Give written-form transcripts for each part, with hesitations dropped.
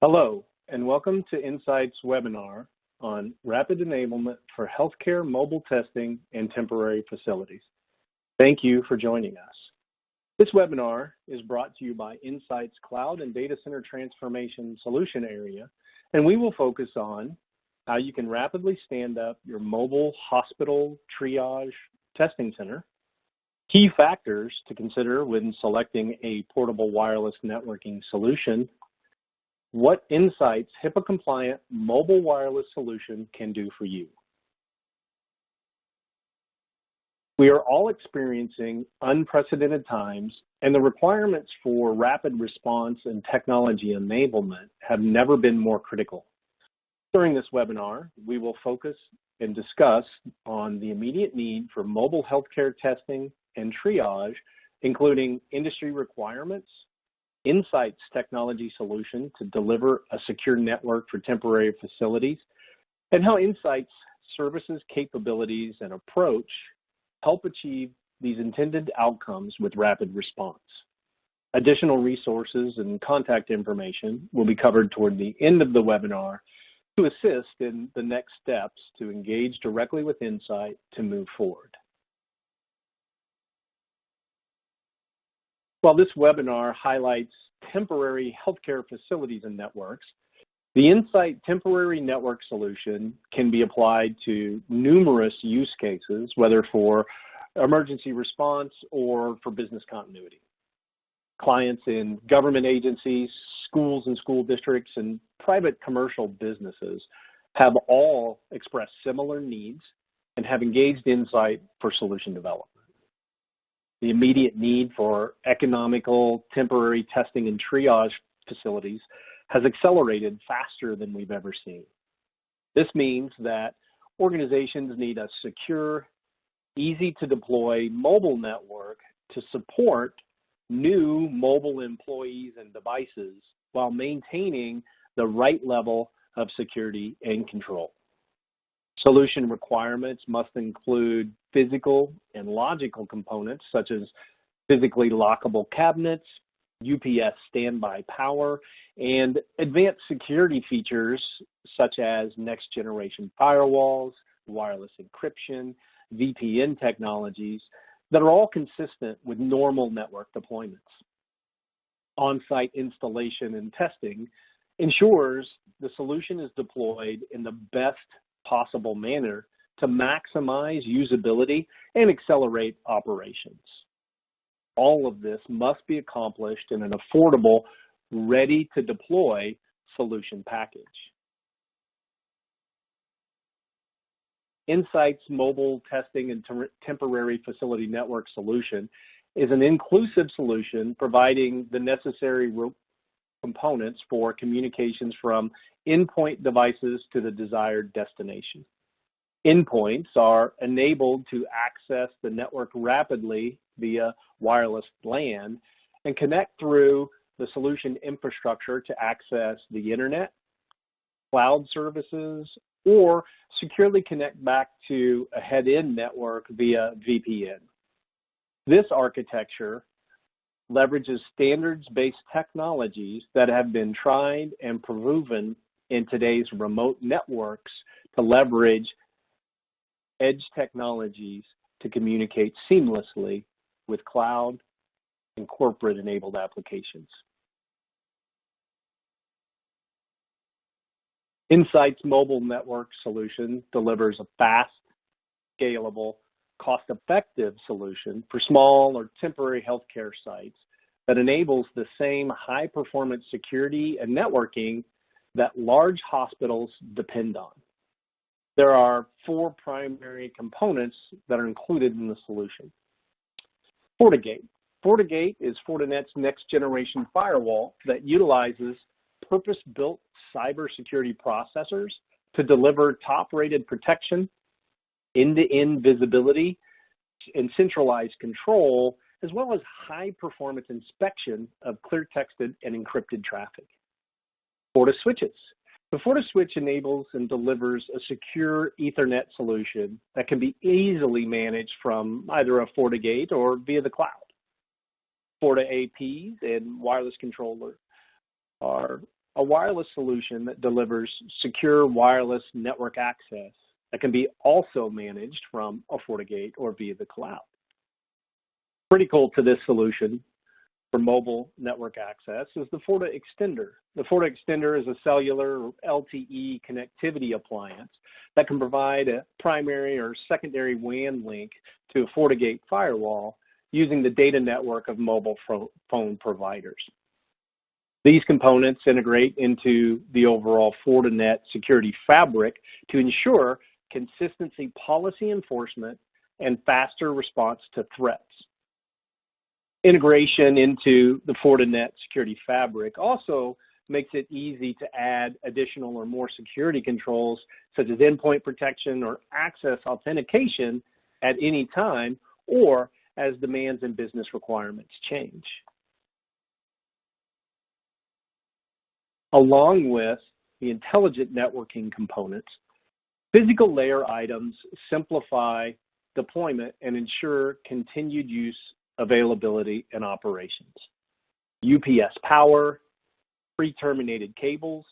Hello, and welcome to Insight's webinar on Rapid Enablement for Healthcare Mobile Testing and Temporary Facilities. Thank you for joining us. This webinar is brought to you by Insight's Cloud and Data Center Transformation Solution Area, and we will focus on how you can rapidly stand up your mobile hospital triage testing center, key factors to consider when selecting a portable wireless networking solution, what Insight's HIPAA-compliant mobile wireless solution can do for you. We are all experiencing unprecedented times, and the requirements for rapid response and technology enablement have never been more critical. During this webinar, we will focus and discuss on the immediate need for mobile healthcare testing and triage, including industry requirements, Insight's technology solution to deliver a secure network for temporary facilities, and how Insight's services, capabilities, and approach help achieve these intended outcomes with rapid response. Additional resources and contact information will be covered toward the end of the webinar to assist in the next steps to engage directly with Insight to move forward. While this webinar highlights temporary healthcare facilities and networks, the Insight temporary network solution can be applied to numerous use cases, whether for emergency response or for business continuity. Clients in government agencies, schools and school districts, and private commercial businesses have all expressed similar needs and have engaged Insight for solution development. The immediate need for economical temporary testing and triage facilities has accelerated faster than we've ever seen. This means that organizations need a secure, easy to deploy mobile network to support new mobile employees and devices while maintaining the right level of security and control. Solution requirements must include physical and logical components such as physically lockable cabinets, UPS standby power, and advanced security features such as next generation firewalls, wireless encryption, VPN technologies that are all consistent with normal network deployments. On-site installation and testing ensures the solution is deployed in the best possible manner to maximize usability and accelerate operations. All of this must be accomplished in an affordable, ready-to-deploy solution package. Insight's mobile testing and temporary facility network solution is an inclusive solution providing the necessary components for communications from endpoint devices to the desired destination. Endpoints are enabled to access the network rapidly via wireless LAN and connect through the solution infrastructure to access the internet, cloud services, or securely connect back to a head-end network via VPN. This architecture leverages standards-based technologies that have been tried and proven in today's remote networks to leverage edge technologies to communicate seamlessly with cloud and corporate-enabled applications. Insight's mobile network solution delivers a fast, scalable, cost-effective solution for small or temporary healthcare sites that enables the same high-performance security and networking that large hospitals depend on. There are 4 primary components that are included in the solution. FortiGate. FortiGate is Fortinet's next-generation firewall that utilizes purpose-built cybersecurity processors to deliver top-rated protection, end-to-end visibility, and centralized control, as well as high-performance inspection of clear-texted and encrypted traffic. FortiSwitches. The FortiSwitch enables and delivers a secure Ethernet solution that can be easily managed from either a FortiGate or via the cloud. FortiAPs and wireless controller are a wireless solution that delivers secure wireless network access that can be also managed from a FortiGate or via the cloud. Critical to this solution for mobile network access is the FortiExtender. The FortiExtender is a cellular LTE connectivity appliance that can provide a primary or secondary WAN link to a FortiGate firewall using the data network of mobile phone providers. These components integrate into the overall Fortinet security fabric to ensure consistency policy enforcement and faster response to threats. Integration into the Fortinet security fabric also makes it easy to add additional or more security controls such as endpoint protection or access authentication at any time or as demands and business requirements change. Along with the intelligent networking components, physical layer items simplify deployment and ensure continued use, availability, and operations. UPS power, pre-terminated cables,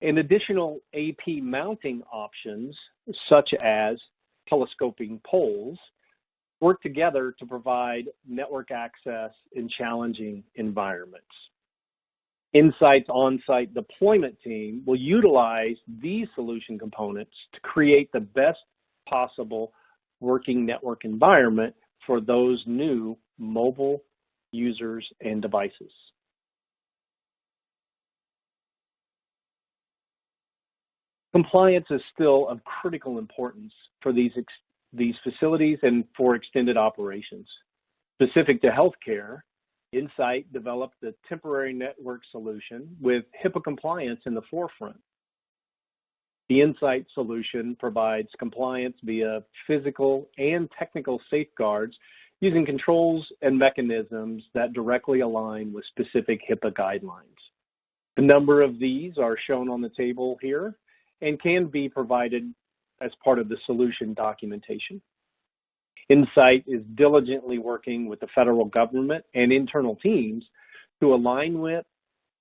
and additional AP mounting options such as telescoping poles work together to provide network access in challenging environments. Insight's on-site deployment team will utilize these solution components to create the best possible working network environment for those new mobile users and devices. Compliance is still of critical importance for these facilities and for extended operations. Specific to healthcare, Insight developed the temporary network solution with HIPAA compliance in the forefront. The Insight solution provides compliance via physical and technical safeguards using controls and mechanisms that directly align with specific HIPAA guidelines. A number of these are shown on the table here and can be provided as part of the solution documentation. Insight is diligently working with the federal government and internal teams to align with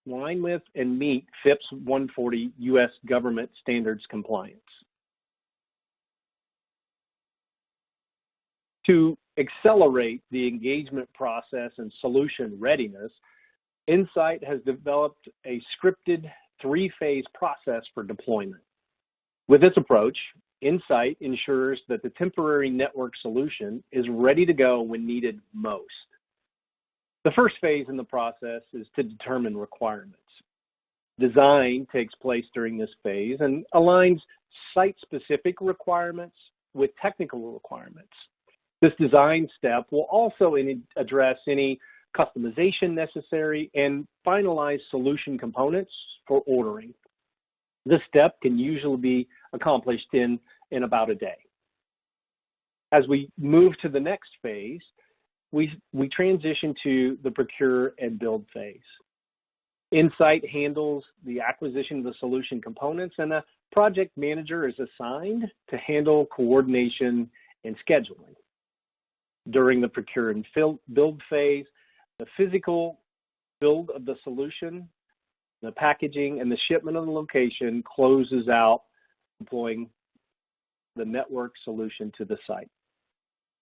and meet FIPS 140 U.S. government standards compliance. To accelerate the engagement process and solution readiness, Insight has developed a scripted three-phase process for deployment. With this approach, Insight ensures that the temporary network solution is ready to go when needed most. The first phase in the process is to determine requirements. Design takes place during this phase and aligns site-specific requirements with technical requirements. This design step will also address any customization necessary and finalize solution components for ordering. This step can usually be accomplished in about a day. As we move to the next phase, we transition to the procure and build phase. Insight handles the acquisition of the solution components, and a project manager is assigned to handle coordination and scheduling. During the procure and build phase, the physical build of the solution, the packaging, and the shipment of the location closes out deploying the network solution to the site.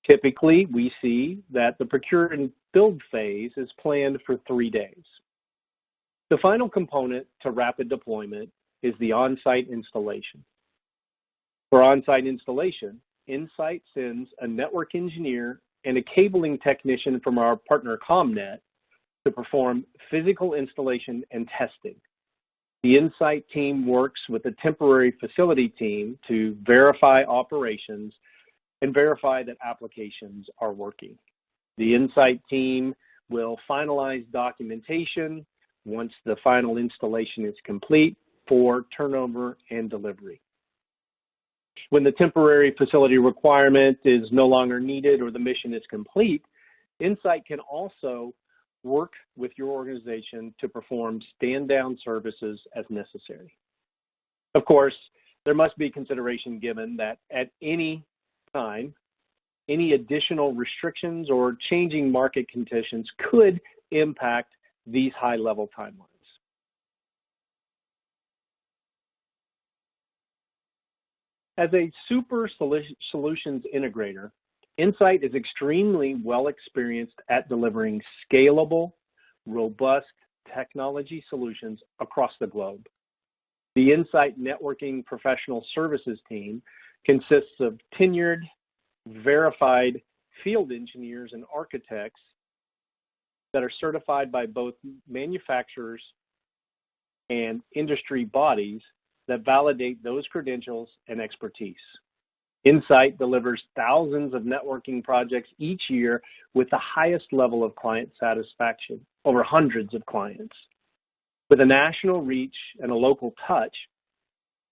Typically, we see that the procure and build phase is planned for 3 days. The final component to rapid deployment is the on-site installation. For on-site installation, Insight sends a network engineer and a cabling technician from our partner ComNet to perform physical installation and testing. The Insight team works with the temporary facility team to verify operations and verify that applications are working. The Insight team will finalize documentation once the final installation is complete for turnover and delivery. When the temporary facility requirement is no longer needed or the mission is complete, Insight can also work with your organization to perform stand-down services as necessary. Of course, there must be consideration given that at any time, any additional restrictions or changing market conditions could impact these high-level timelines. As a super solutions integrator, Insight is extremely well experienced at delivering scalable, robust technology solutions across the globe. The Insight Networking Professional Services team consists of tenured, verified field engineers and architects that are certified by both manufacturers and industry bodies that validate those credentials and expertise. Insight delivers thousands of networking projects each year with the highest level of client satisfaction, over hundreds of clients. With a national reach and a local touch,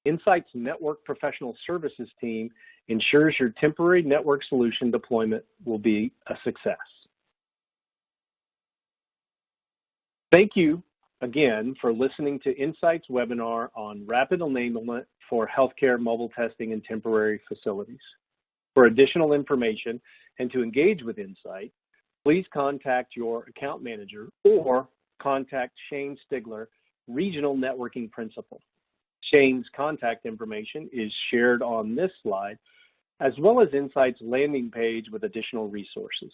Insight's Network Professional Services team ensures your temporary network solution deployment will be a success. Thank you again for listening to Insight's webinar on rapid enablement for healthcare mobile testing in temporary facilities. For additional information and to engage with Insight, please contact your account manager or contact Shane Stigler, Regional Networking Principal. Shane's contact information is shared on this slide, as well as Insight's landing page with additional resources.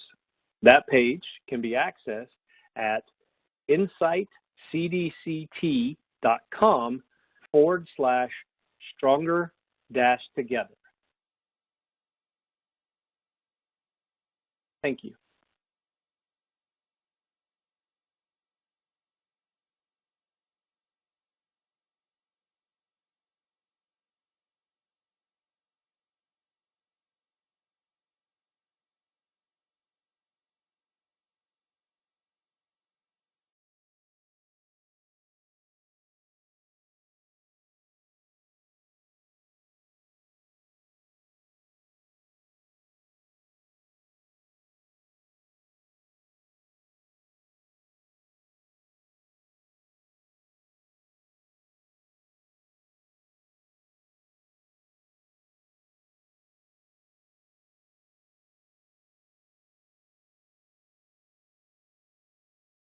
That page can be accessed at insightcdct.com/stronger-together. Thank you.